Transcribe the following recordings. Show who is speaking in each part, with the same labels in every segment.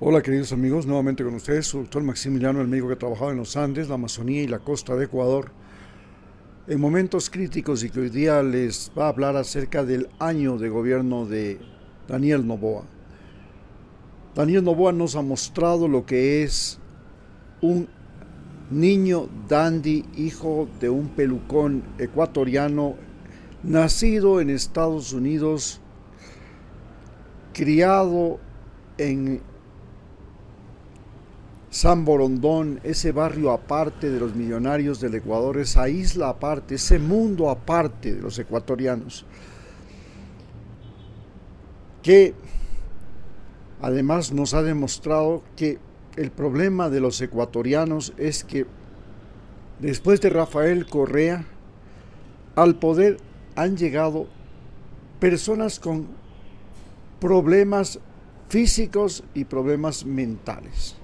Speaker 1: Hola queridos amigos, nuevamente con ustedes, su doctor Maximiliano, el médico que ha trabajado en los Andes, la Amazonía y la costa de Ecuador, en momentos críticos y que hoy día les va a hablar acerca del año de gobierno de Daniel Noboa. Daniel Noboa nos ha mostrado lo que es un niño dandy, hijo de un pelucón ecuatoriano, nacido en Estados Unidos, criado en San Borondón, ese barrio aparte de los millonarios del Ecuador, esa isla aparte, ese mundo aparte de los ecuatorianos, que además nos ha demostrado que el problema de los ecuatorianos es que después de Rafael Correa, al poder han llegado personas con problemas físicos y problemas mentales.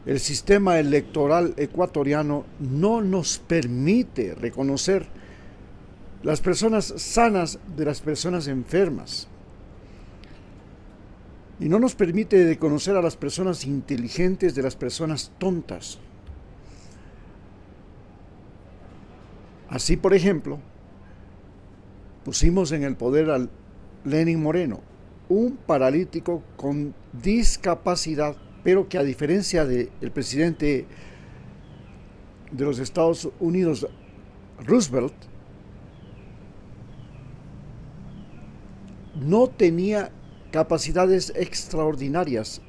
Speaker 1: El sistema electoral ecuatoriano no nos permite reconocer las personas sanas de las personas enfermas. Y no nos permite reconocer a las personas inteligentes de las personas tontas. Así, por ejemplo, pusimos en el poder a Lenín Moreno, un paralítico con discapacidad, pero que a diferencia del presidente de los Estados Unidos, Roosevelt, no tenía capacidades extraordinarias,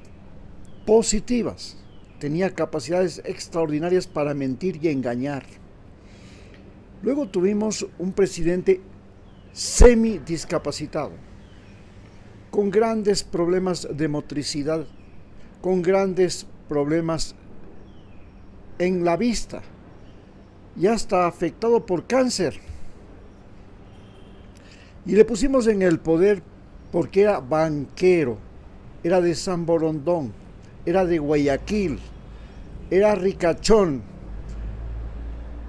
Speaker 1: positivas, tenía capacidades extraordinarias para mentir y engañar. Luego tuvimos un presidente semidiscapacitado, con grandes problemas de motricidad, con grandes problemas en la vista, ya está afectado por cáncer. Y le pusimos en el poder porque era banquero, era de San Borondón, era de Guayaquil, era ricachón.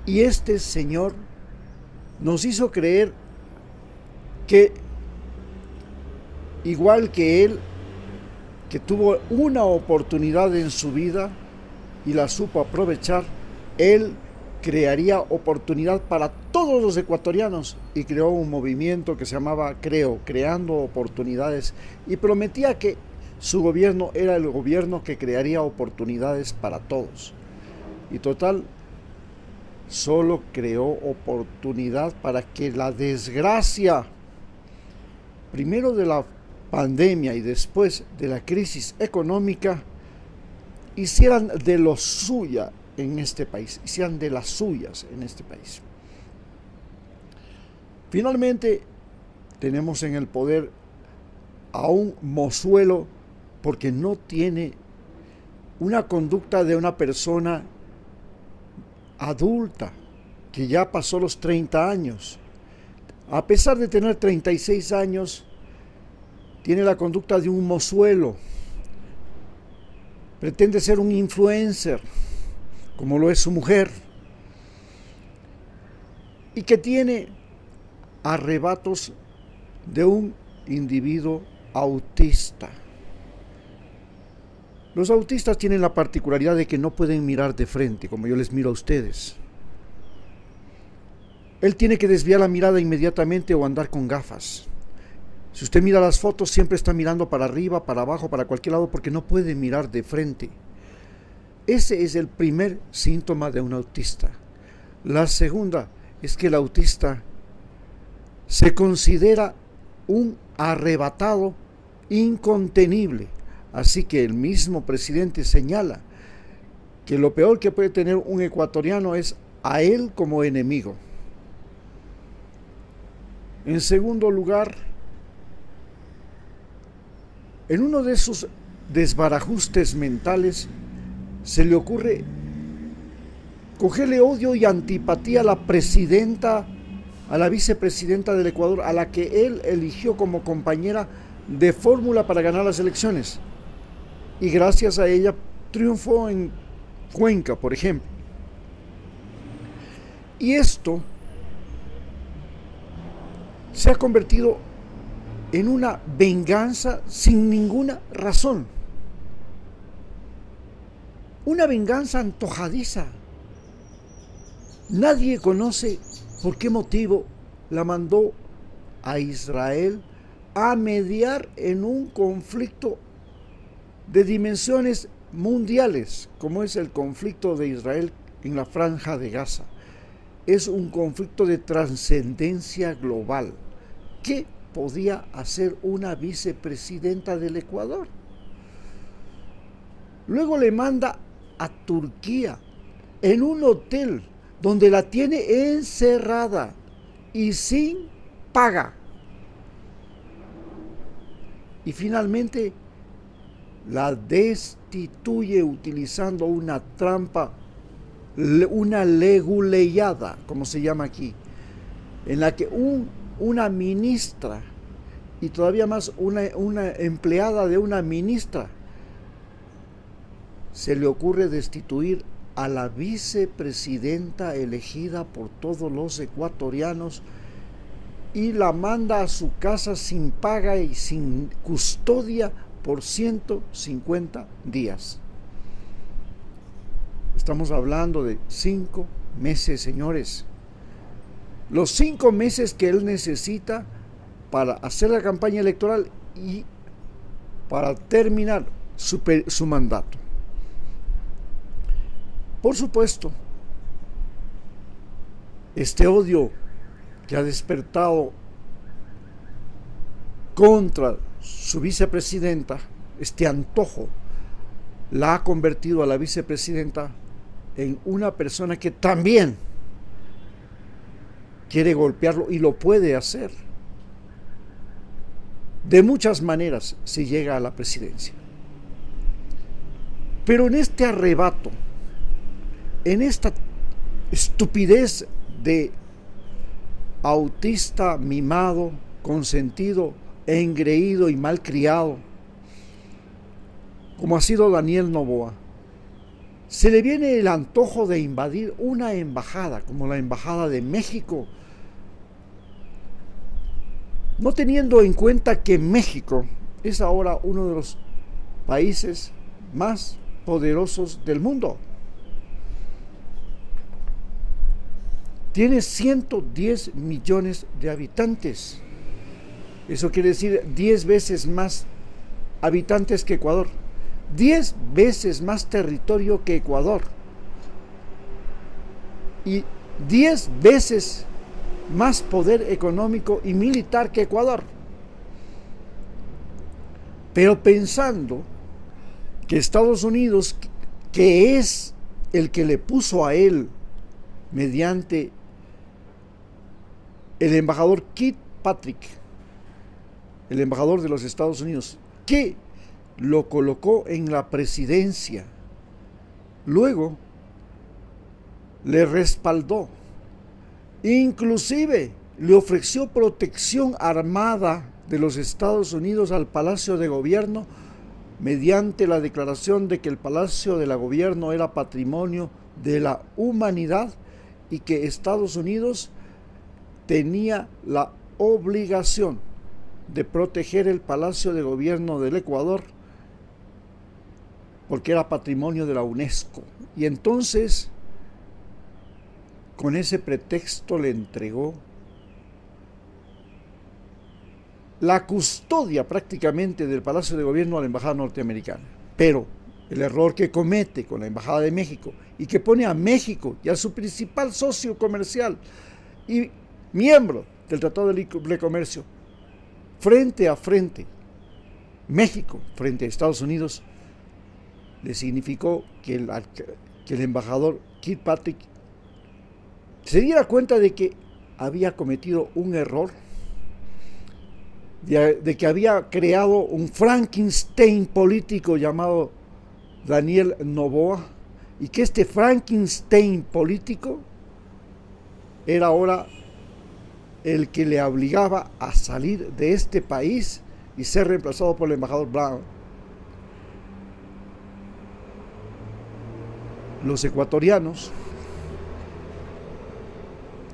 Speaker 1: Y este señor nos hizo creer que, igual que él, que tuvo una oportunidad en su vida y la supo aprovechar, él crearía oportunidad para todos los ecuatorianos y creó un movimiento que se llamaba Creando Oportunidades, y prometía que su gobierno era el gobierno que crearía oportunidades para todos. Y total, solo creó oportunidad para que la desgracia, primero de la pandemia y después de la crisis económica, hicieran de lo suya en este país, hicieran de las suyas en este país. Finalmente, tenemos en el poder a un mozuelo porque no tiene una conducta de una persona adulta que ya pasó los 30 años. A pesar de tener 36 años, tiene la conducta de un mozuelo. Pretende ser un influencer, como lo es su mujer, y que tiene arrebatos de un individuo autista. Los autistas tienen la particularidad de que no pueden mirar de frente, como yo les miro a ustedes. Él tiene que desviar la mirada inmediatamente o andar con gafas. Si usted mira las fotos, siempre está mirando para arriba, para abajo, para cualquier lado, porque no puede mirar de frente. Ese es el primer síntoma de un autista. La segunda es que el autista se considera un arrebatado incontenible. Así que el mismo presidente señala que lo peor que puede tener un ecuatoriano es a él como enemigo. En segundo lugar, en uno de sus desbarajustes mentales se le ocurre cogerle odio y antipatía a la presidenta, a la vicepresidenta del Ecuador, a la que él eligió como compañera de fórmula para ganar las elecciones. Y gracias a ella triunfó en Cuenca, por ejemplo. Y esto se ha convertido en una venganza sin ninguna razón. Una venganza antojadiza. Nadie conoce por qué motivo la mandó a Israel a mediar en un conflicto de dimensiones mundiales, como es el conflicto de Israel en la Franja de Gaza. Es un conflicto de trascendencia global. ¿Qué podía hacer una vicepresidenta del Ecuador? Luego le manda a Turquía en un hotel donde la tiene encerrada y sin paga. Y finalmente la destituye utilizando una trampa, una leguleyada, como se llama aquí, en la que una ministra, y todavía más una empleada de una ministra, se le ocurre destituir a la vicepresidenta elegida por todos los ecuatorianos y la manda a su casa sin paga y sin custodia por 150 días. Estamos hablando de 5 meses, señores. Los 5 meses que él necesita para hacer la campaña electoral y para terminar su mandato. Por supuesto, este odio que ha despertado contra su vicepresidenta, este antojo, la ha convertido a la vicepresidenta en una persona que también quiere golpearlo y lo puede hacer de muchas maneras si llega a la presidencia. Pero en este arrebato, en esta estupidez de autista mimado, consentido, engreído y malcriado, como ha sido Daniel Noboa, se le viene el antojo de invadir una embajada, como la Embajada de México, no teniendo en cuenta que México es ahora uno de los países más poderosos del mundo. Tiene 110 millones de habitantes. Eso quiere decir 10 veces más habitantes que Ecuador. 10 veces más territorio que Ecuador. Y 10 veces más poder económico y militar que Ecuador. Pero pensando que Estados Unidos, que es el que le puso a él mediante el embajador Kirkpatrick, el embajador de los Estados Unidos, que lo colocó en la presidencia, luego le respaldó, inclusive le ofreció protección armada de los Estados Unidos al Palacio de Gobierno mediante la declaración de que el Palacio de Gobierno era patrimonio de la humanidad y que Estados Unidos tenía la obligación de proteger el Palacio de Gobierno del Ecuador porque era patrimonio de la UNESCO. Y entonces, con ese pretexto, le entregó la custodia prácticamente del Palacio de Gobierno a la Embajada norteamericana. Pero el error que comete con la Embajada de México y que pone a México y a su principal socio comercial y miembro del Tratado de Libre Comercio frente a frente, México frente a Estados Unidos, le significó que el embajador Kirkpatrick se diera cuenta de que había cometido un error, de que había creado un Frankenstein político llamado Daniel Noboa, y que este Frankenstein político era ahora el que le obligaba a salir de este país y ser reemplazado por el embajador Brown. Los ecuatorianos,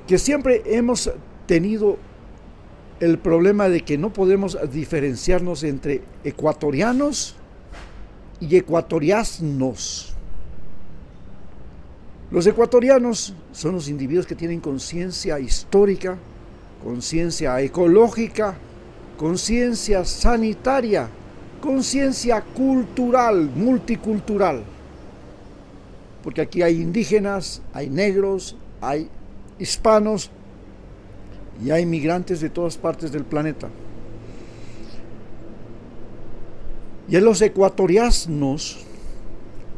Speaker 1: que siempre hemos tenido el problema de que no podemos diferenciarnos entre ecuatorianos y ecuatorianos. Los ecuatorianos son los individuos que tienen conciencia histórica, conciencia ecológica, conciencia sanitaria, conciencia cultural, multicultural. Porque aquí hay indígenas, hay negros, hay hispanos y hay migrantes de todas partes del planeta. Y en los ecuatorianos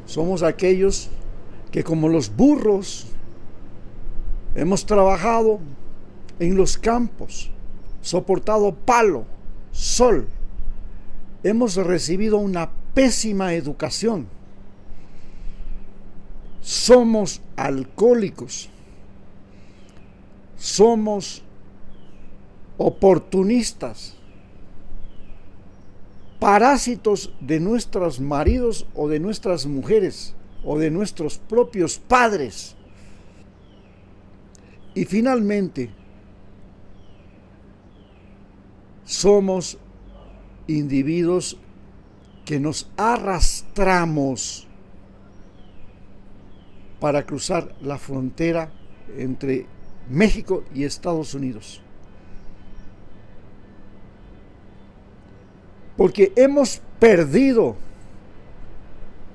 Speaker 1: somos aquellos que, como los burros, hemos trabajado en los campos, soportado palo, sol, hemos recibido una pésima educación, somos alcohólicos, somos oportunistas, parásitos de nuestros maridos o de nuestras mujeres o de nuestros propios padres. Y finalmente, somos individuos que nos arrastramos para cruzar la frontera entre México y Estados Unidos. Porque hemos perdido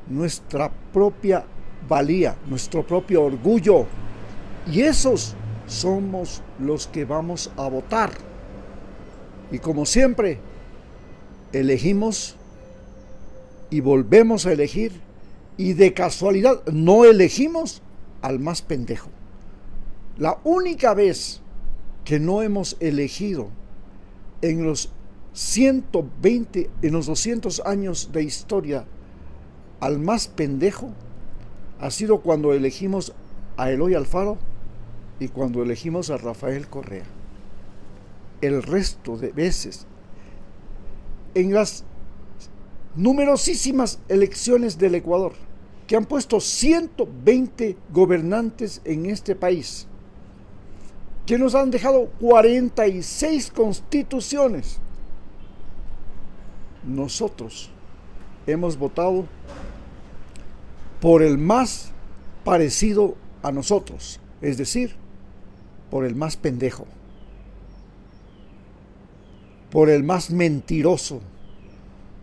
Speaker 1: nuestra propia valía, nuestro propio orgullo. Y esos somos los que vamos a votar. Y como siempre, elegimos y volvemos a elegir, y de casualidad no elegimos al más pendejo. La única vez que no hemos elegido en los 200 años de historia al más pendejo ha sido cuando elegimos a Eloy Alfaro y cuando elegimos a Rafael Correa. El resto de veces, en las numerosísimas elecciones del Ecuador, que han puesto 120 gobernantes en este país, que nos han dejado 46 constituciones, nosotros hemos votado por el más parecido a nosotros, es decir, por el más pendejo, por el más mentiroso,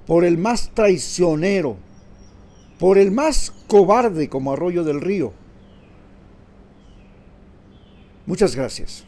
Speaker 1: por el más traicionero, por el más cobarde como Arroyo del Río. Muchas gracias.